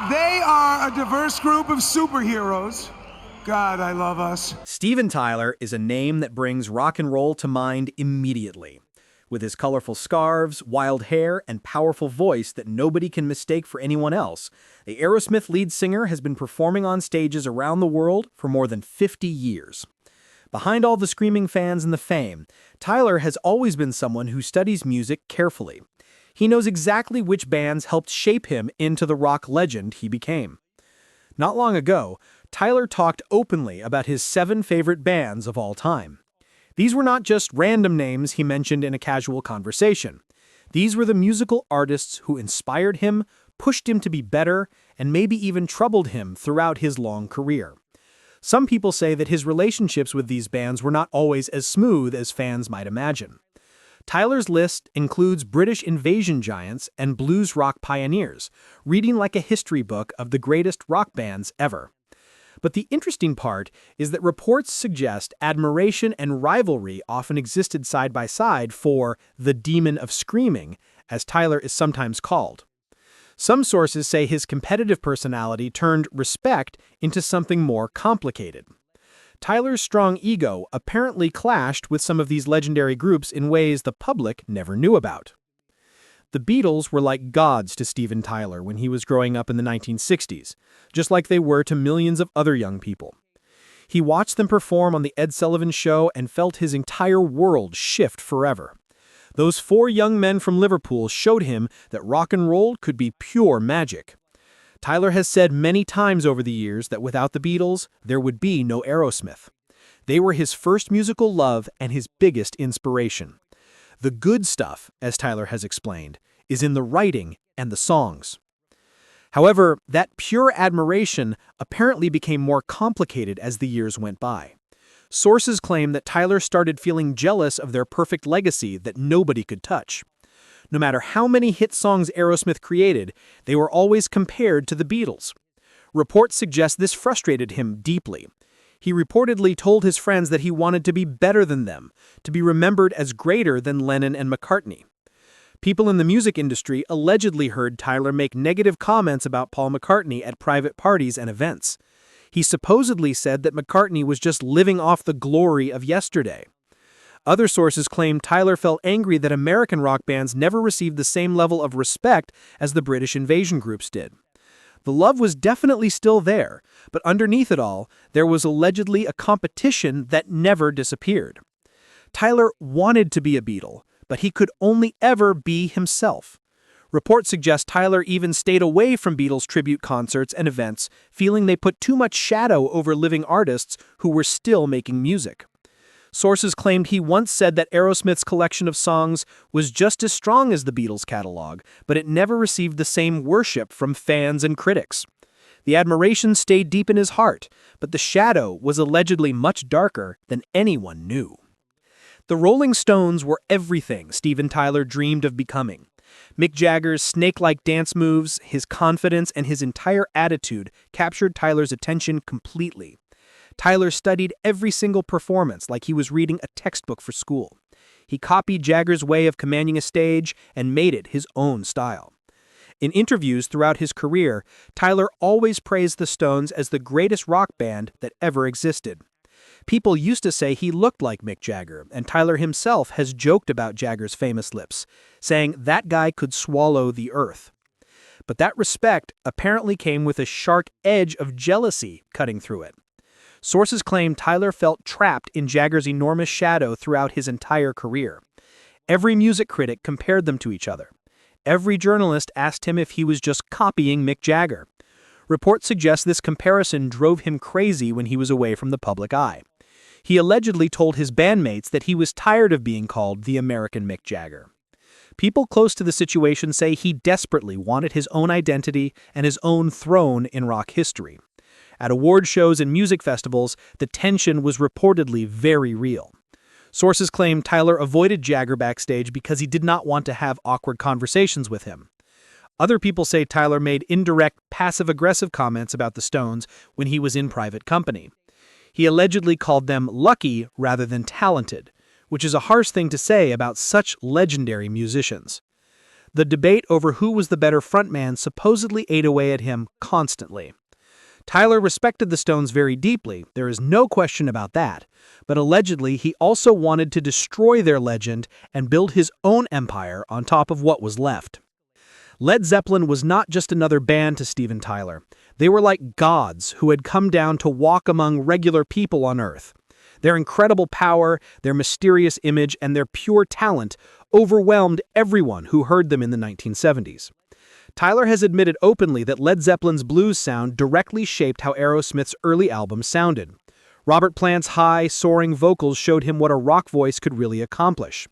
They are a diverse group of superheroes. God, I love us. Steven Tyler is a name that brings rock and roll to mind immediately. With his colorful scarves, wild hair, and powerful voice that nobody can mistake for anyone else, the Aerosmith lead singer has been performing on stages around the world for more than 50 years. Behind all the screaming fans and the fame, Tyler has always been someone who studies music carefully. He knows exactly which bands helped shape him into the rock legend he became. Not long ago, Tyler talked openly about his 7 favorite bands of all time. These were not just random names he mentioned in a casual conversation. These were the musical artists who inspired him, pushed him to be better, and maybe even troubled him throughout his long career. Some people say that his relationships with these bands were not always as smooth as fans might imagine. Tyler's list includes British invasion giants and blues rock pioneers, reading like a history book of the greatest rock bands ever. But the interesting part is that reports suggest admiration and rivalry often existed side by side for the Demon of Screaming, as Tyler is sometimes called. Some sources say his competitive personality turned respect into something more complicated. Tyler's strong ego apparently clashed with some of these legendary groups in ways the public never knew about. The Beatles were like gods to Steven Tyler when he was growing up in the 1960s, just like they were to millions of other young people. He watched them perform on The Ed Sullivan Show and felt his entire world shift forever. Those 4 young men from Liverpool showed him that rock and roll could be pure magic. Tyler has said many times over the years that without the Beatles, there would be no Aerosmith. They were his first musical love and his biggest inspiration. The good stuff, as Tyler has explained, is in the writing and the songs. However, that pure admiration apparently became more complicated as the years went by. Sources claim that Tyler started feeling jealous of their perfect legacy that nobody could touch. No matter how many hit songs Aerosmith created, they were always compared to the Beatles. Reports suggest this frustrated him deeply. He reportedly told his friends that he wanted to be better than them, to be remembered as greater than Lennon and McCartney. People in the music industry allegedly heard Tyler make negative comments about Paul McCartney at private parties and events. He supposedly said that McCartney was just living off the glory of yesterday. Other sources claim Tyler felt angry that American rock bands never received the same level of respect as the British invasion groups did. The love was definitely still there, but underneath it all, there was allegedly a competition that never disappeared. Tyler wanted to be a Beatle, but he could only ever be himself. Reports suggest Tyler even stayed away from Beatles tribute concerts and events, feeling they put too much shadow over living artists who were still making music. Sources claimed he once said that Aerosmith's collection of songs was just as strong as the Beatles' catalog, but it never received the same worship from fans and critics. The admiration stayed deep in his heart, but the shadow was allegedly much darker than anyone knew. The Rolling Stones were everything Steven Tyler dreamed of becoming. Mick Jagger's snake-like dance moves, his confidence, and his entire attitude captured Tyler's attention completely. Tyler studied every single performance like he was reading a textbook for school. He copied Jagger's way of commanding a stage and made it his own style. In interviews throughout his career, Tyler always praised the Stones as the greatest rock band that ever existed. People used to say he looked like Mick Jagger, and Tyler himself has joked about Jagger's famous lips, saying that guy could swallow the earth. But that respect apparently came with a sharp edge of jealousy cutting through it. Sources claim Tyler felt trapped in Jagger's enormous shadow throughout his entire career. Every music critic compared them to each other. Every journalist asked him if he was just copying Mick Jagger. Reports suggest this comparison drove him crazy when he was away from the public eye. He allegedly told his bandmates that he was tired of being called the American Mick Jagger. People close to the situation say he desperately wanted his own identity and his own throne in rock history. At award shows and music festivals, the tension was reportedly very real. Sources claim Tyler avoided Jagger backstage because he did not want to have awkward conversations with him. Other people say Tyler made indirect, passive-aggressive comments about the Stones when he was in private company. He allegedly called them lucky rather than talented, which is a harsh thing to say about such legendary musicians. The debate over who was the better frontman supposedly ate away at him constantly. Tyler respected the Stones very deeply, there is no question about that, but allegedly he also wanted to destroy their legend and build his own empire on top of what was left. Led Zeppelin was not just another band to Steven Tyler. They were like gods who had come down to walk among regular people on Earth. Their incredible power, their mysterious image, and their pure talent overwhelmed everyone who heard them in the 1970s. Tyler has admitted openly that Led Zeppelin's blues sound directly shaped how Aerosmith's early albums sounded. Robert Plant's high, soaring vocals showed him what a rock voice could really accomplish.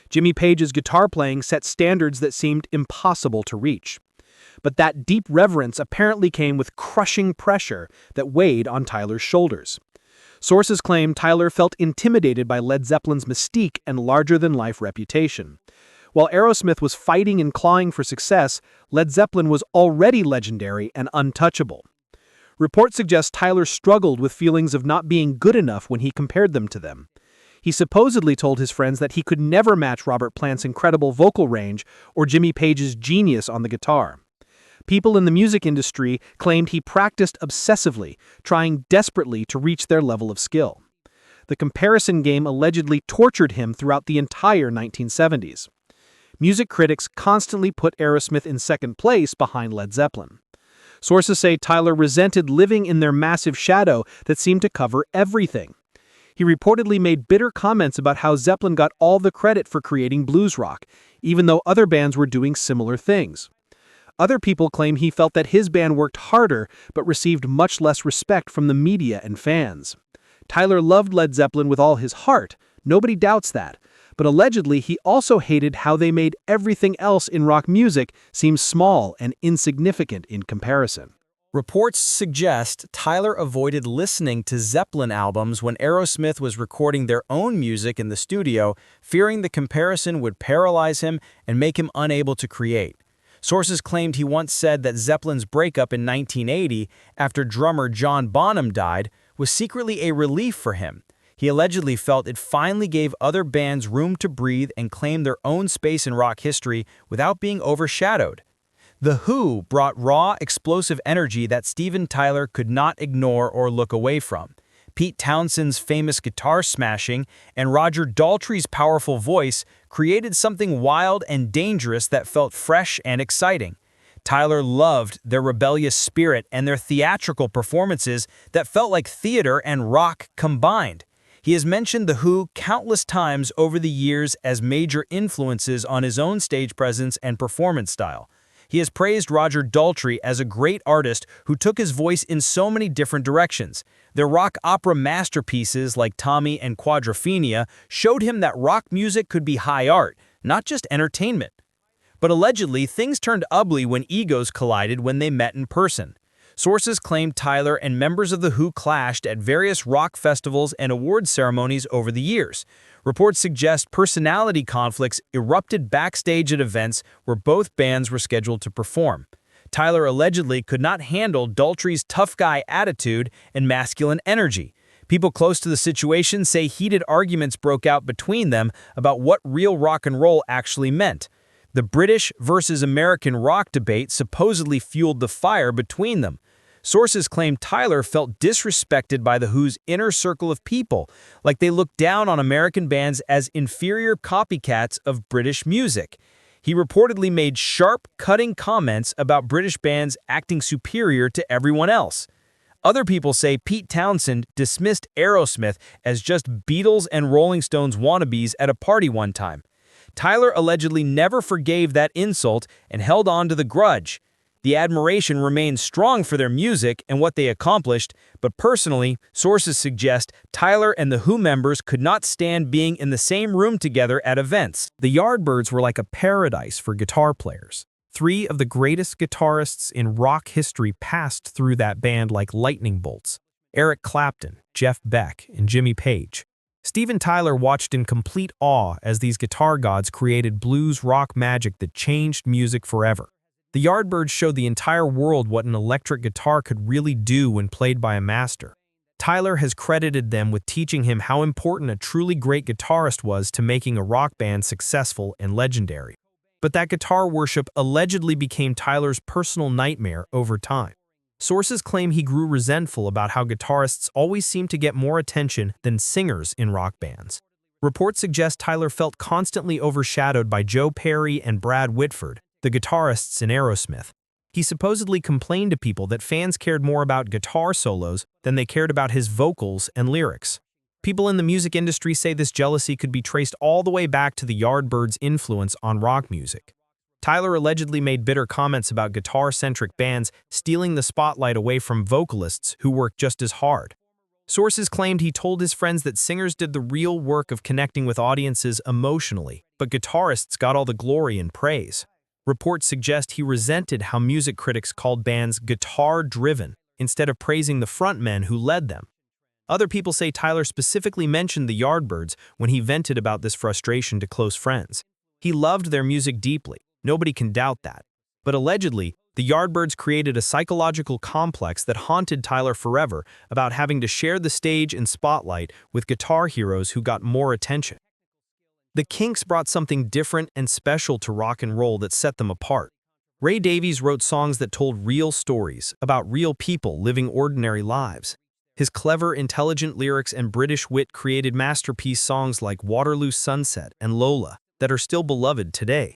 Jimmy Page's guitar playing set standards that seemed impossible to reach. But that deep reverence apparently came with crushing pressure that weighed on Tyler's shoulders. Sources claim Tyler felt intimidated by Led Zeppelin's mystique and larger-than-life reputation. While Aerosmith was fighting and clawing for success, Led Zeppelin was already legendary and untouchable. Reports suggest Tyler struggled with feelings of not being good enough when he compared them to them. He supposedly told his friends that he could never match Robert Plant's incredible vocal range or Jimmy Page's genius on the guitar. People in the music industry claimed he practiced obsessively, trying desperately to reach their level of skill. The comparison game allegedly tortured him throughout the entire 1970s. Music critics constantly put Aerosmith in second place behind Led Zeppelin. Sources say Tyler resented living in their massive shadow that seemed to cover everything. He reportedly made bitter comments about how Zeppelin got all the credit for creating blues rock, even though other bands were doing similar things. Other people claim he felt that his band worked harder but received much less respect from the media and fans. Tyler loved Led Zeppelin with all his heart, nobody doubts that, but allegedly he also hated how they made everything else in rock music seem small and insignificant in comparison. Reports suggest Tyler avoided listening to Zeppelin albums when Aerosmith was recording their own music in the studio, fearing the comparison would paralyze him and make him unable to create. Sources claimed he once said that Zeppelin's breakup in 1980, after drummer John Bonham died, was secretly a relief for him. He allegedly felt it finally gave other bands room to breathe and claim their own space in rock history without being overshadowed. The Who brought raw, explosive energy that Steven Tyler could not ignore or look away from. Pete Townshend's famous guitar smashing and Roger Daltrey's powerful voice created something wild and dangerous that felt fresh and exciting. Tyler loved their rebellious spirit and their theatrical performances that felt like theater and rock combined. He has mentioned The Who countless times over the years as major influences on his own stage presence and performance style. He has praised Roger Daltrey as a great artist who took his voice in so many different directions. Their rock opera masterpieces like Tommy and Quadrophenia showed him that rock music could be high art, not just entertainment. But allegedly, things turned ugly when egos collided when they met in person. Sources claim Tyler and members of The Who clashed at various rock festivals and award ceremonies over the years. Reports suggest personality conflicts erupted backstage at events where both bands were scheduled to perform. Tyler allegedly could not handle Daltrey's tough guy attitude and masculine energy. People close to the situation say heated arguments broke out between them about what real rock and roll actually meant. The British versus American rock debate supposedly fueled the fire between them. Sources claim Tyler felt disrespected by The Who's inner circle of people, like they looked down on American bands as inferior copycats of British music. He reportedly made sharp, cutting comments about British bands acting superior to everyone else. Other people say Pete Townshend dismissed Aerosmith as just Beatles and Rolling Stones wannabes at a party one time. Tyler allegedly never forgave that insult and held on to the grudge. The admiration remains strong for their music and what they accomplished, but personally, sources suggest Tyler and the Who members could not stand being in the same room together at events. The Yardbirds were like a paradise for guitar players. Three of the greatest guitarists in rock history passed through that band like lightning bolts: Eric Clapton, Jeff Beck, and Jimmy Page. Steven Tyler watched in complete awe as these guitar gods created blues rock magic that changed music forever. The Yardbirds showed the entire world what an electric guitar could really do when played by a master. Tyler has credited them with teaching him how important a truly great guitarist was to making a rock band successful and legendary. But that guitar worship allegedly became Tyler's personal nightmare over time. Sources claim he grew resentful about how guitarists always seemed to get more attention than singers in rock bands. Reports suggest Tyler felt constantly overshadowed by Joe Perry and Brad Whitford, the guitarists in Aerosmith. He supposedly complained to people that fans cared more about guitar solos than they cared about his vocals and lyrics. People in the music industry say this jealousy could be traced all the way back to the Yardbirds' influence on rock music. Tyler allegedly made bitter comments about guitar-centric bands stealing the spotlight away from vocalists who worked just as hard. Sources claimed he told his friends that singers did the real work of connecting with audiences emotionally, but guitarists got all the glory and praise. Reports suggest he resented how music critics called bands guitar-driven instead of praising the frontmen who led them. Other people say Tyler specifically mentioned the Yardbirds when he vented about this frustration to close friends. He loved their music deeply, nobody can doubt that. But allegedly, the Yardbirds created a psychological complex that haunted Tyler forever about having to share the stage and spotlight with guitar heroes who got more attention. The Kinks brought something different and special to rock and roll that set them apart. Ray Davies wrote songs that told real stories about real people living ordinary lives. His clever, intelligent lyrics and British wit created masterpiece songs like Waterloo Sunset and Lola that are still beloved today.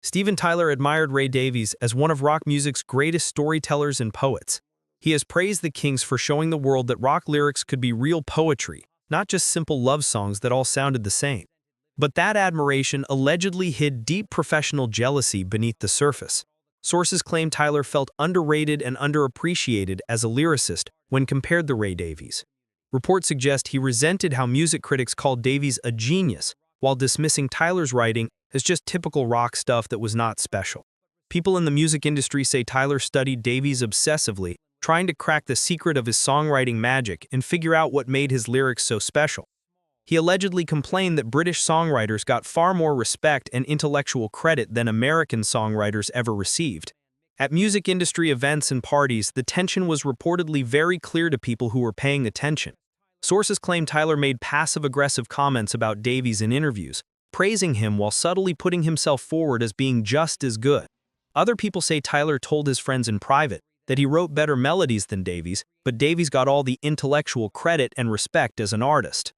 Steven Tyler admired Ray Davies as one of rock music's greatest storytellers and poets. He has praised the Kinks for showing the world that rock lyrics could be real poetry, not just simple love songs that all sounded the same. But that admiration allegedly hid deep professional jealousy beneath the surface. Sources claim Tyler felt underrated and underappreciated as a lyricist when compared to Ray Davies. Reports suggest he resented how music critics called Davies a genius, while dismissing Tyler's writing as just typical rock stuff that was not special. People in the music industry say Tyler studied Davies obsessively, trying to crack the secret of his songwriting magic and figure out what made his lyrics so special. He allegedly complained that British songwriters got far more respect and intellectual credit than American songwriters ever received. At music industry events and parties, the tension was reportedly very clear to people who were paying attention. Sources claim Tyler made passive-aggressive comments about Davies in interviews, praising him while subtly putting himself forward as being just as good. Other people say Tyler told his friends in private that he wrote better melodies than Davies, but Davies got all the intellectual credit and respect as an artist.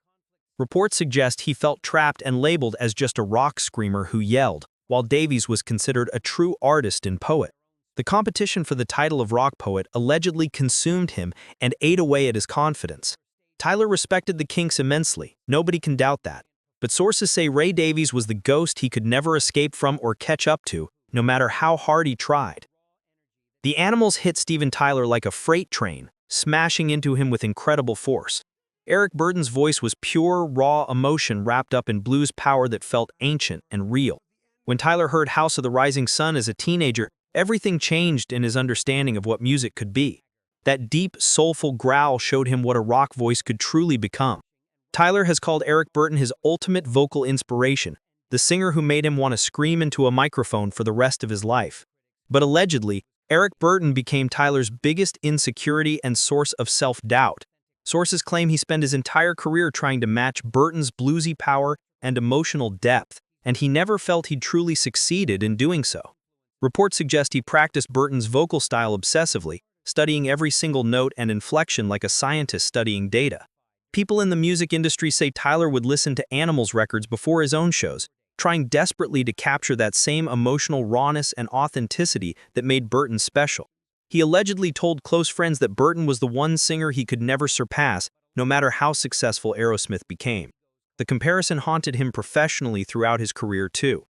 Reports suggest he felt trapped and labeled as just a rock screamer who yelled, while Davies was considered a true artist and poet. The competition for the title of rock poet allegedly consumed him and ate away at his confidence. Tyler respected the Kinks immensely, nobody can doubt that. But sources say Ray Davies was the ghost he could never escape from or catch up to, no matter how hard he tried. The Animals hit Steven Tyler like a freight train, smashing into him with incredible force. Eric Burdon's voice was pure, raw emotion wrapped up in blues power that felt ancient and real. When Tyler heard House of the Rising Sun as a teenager, everything changed in his understanding of what music could be. That deep, soulful growl showed him what a rock voice could truly become. Tyler has called Eric Burdon his ultimate vocal inspiration, the singer who made him want to scream into a microphone for the rest of his life. But allegedly, Eric Burdon became Tyler's biggest insecurity and source of self-doubt. Sources claim he spent his entire career trying to match Burdon's bluesy power and emotional depth, and he never felt he'd truly succeeded in doing so. Reports suggest he practiced Burdon's vocal style obsessively, studying every single note and inflection like a scientist studying data. People in the music industry say Tyler would listen to Animals records before his own shows, trying desperately to capture that same emotional rawness and authenticity that made Burdon special. He allegedly told close friends that Burdon was the one singer he could never surpass, no matter how successful Aerosmith became. The comparison haunted him professionally throughout his career too.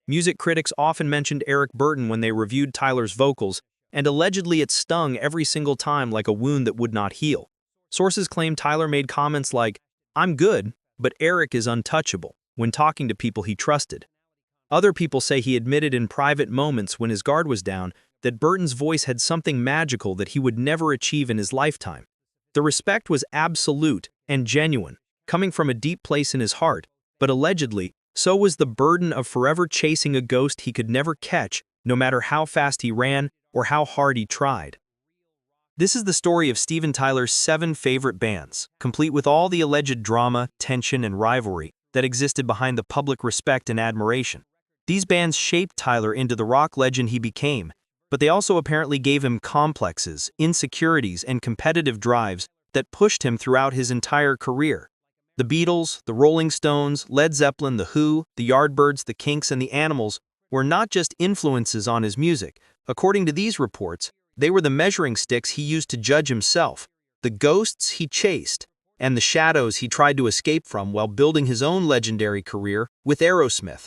Music critics often mentioned Eric Burdon when they reviewed Tyler's vocals, and allegedly it stung every single time like a wound that would not heal. Sources claim Tyler made comments like, "I'm good, but Eric is untouchable," when talking to people he trusted. Other people say he admitted in private moments when his guard was down that Burdon's voice had something magical that he would never achieve in his lifetime. The respect was absolute and genuine, coming from a deep place in his heart, but allegedly, so was the burden of forever chasing a ghost he could never catch, no matter how fast he ran or how hard he tried. This is the story of Steven Tyler's 7 favorite bands, complete with all the alleged drama, tension, and rivalry that existed behind the public respect and admiration. These bands shaped Tyler into the rock legend he became, but they also apparently gave him complexes, insecurities, and competitive drives that pushed him throughout his entire career. The Beatles, the Rolling Stones, Led Zeppelin, The Who, the Yardbirds, the Kinks, and the Animals were not just influences on his music. According to these reports, they were the measuring sticks he used to judge himself, the ghosts he chased, and the shadows he tried to escape from while building his own legendary career with Aerosmith.